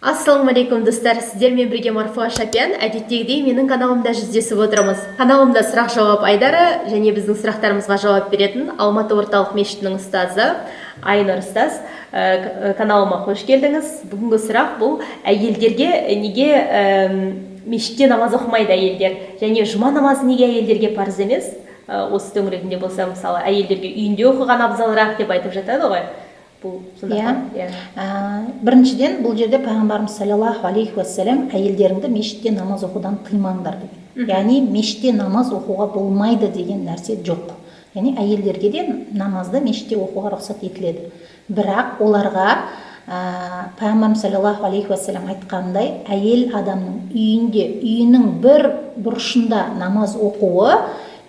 Ассалаумағалейкум достар, сіздермен бірге Марфуға Шапиян. Әдеттегідей менің каналымда жүздесіп отырмыз. Каналымда сұрақ-жауап айдары және біздің сұрақтарымызға жауап беретін Алматы орталық мешітінің ұстазы Айнұр ұстаз. Каналыма қош келдіңіз. Бүгінгі сұрақ бұл: әйелдерге неге мешітте намаз оқымайды әйелдер, және жұма намазы неге әйелдерге парыз емес? Осы төңірегінде болса, мысалы, әйелдерге үйінде оқыған абзалырақ деп айтып жатады ғой. Біріншіден, бұл жерде пайғамбарымыз саллаллаху алейхи уассалам әйелдеріңді мешітте намаз оқудан тыймаңдар деген. Яғни мешітте намаз оқуға болмайды деген нәрсе жоқ. Яғни әйелдерге де намазды мешітте оқуға рұқсат етіледі. Бірақ оларға пайғамбарымыз саллаллаху алейхи уассалам айтқандай, әйел адамның үйінің бір бұрышында намаз оқуы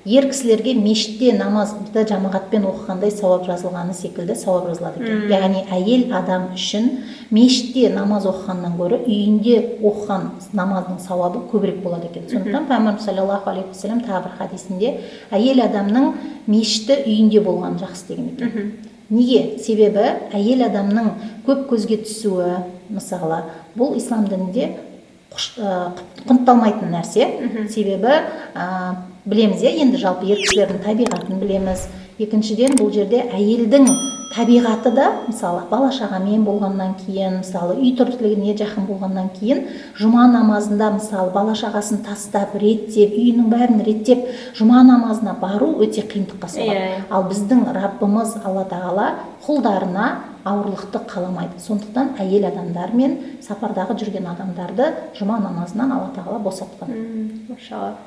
ер кісілерге мешітте намазды жамағатпен оқығандай сауап жазылғаны секілді сауап жазылады екен. Яғни әйел адам үшін мешітте намаз оқығаннан гөрі үйінде оқыған намаздың сауабы көбірек болады екен. Сондықтан пайғамбарымыз саллаллаху алейхи уассалам тағы бір хадисінде әйел адамның мешіті үйінде болған жақсы деген екен. Неге? Себебі әйел адамның көп көзге түсуі, мысалы, бұл ислам дінінде құнтталмайтын нәрсе. Себебі білеміз, енді жалпы ер кісілердің табиғатын білеміз. Екіншіден, бұл жерде әйелдің табиғаты да, мысалы, бала шағамен болғаннан кейін, мысалы, үй тіршілігіне жақын болғаннан кейін, жұма намазында, мысалы, бала шағасын тастап, реттеп, үйінің бәрін реттеп, жұма намазына бару өте қиындыққа соғады. Ал біздің Раббымыз Алла тағала құлдарына ауырлықты қаламайды. Сондықтан әйел адамдар мен сапардағы жүрген адамдарды жұма намазынан Алла тағала босатқан. Машалла.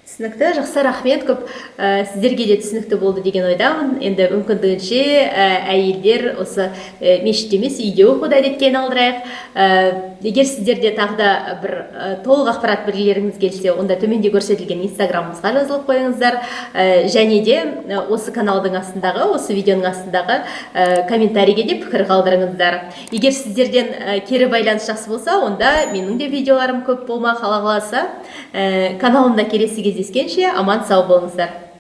Түсінікті, жақсы, рахмет көп. Сіздерге де түсінікті болды деген ойдамын. Енді мүмкіндігінше әйелдер осы мешітте емес, үйде оқуды әдетке айналдырайық. Егер сіздерде тағы да бір толық ақпарат білгілеріңіз келсе, онда төменде көрсетілген инстаграмымызға жазылып қойыңыздар. Және де осы каналдың астындағы, осы видеоның астындағы комментарийге де пікір қалдырыңыздар. Егер сіздерден кері байланыс жақсы болса, онда менің де видеоларым көп болмақ, Алла қаласа. Каналымда келесі кездескенше аман сау болыңыздар.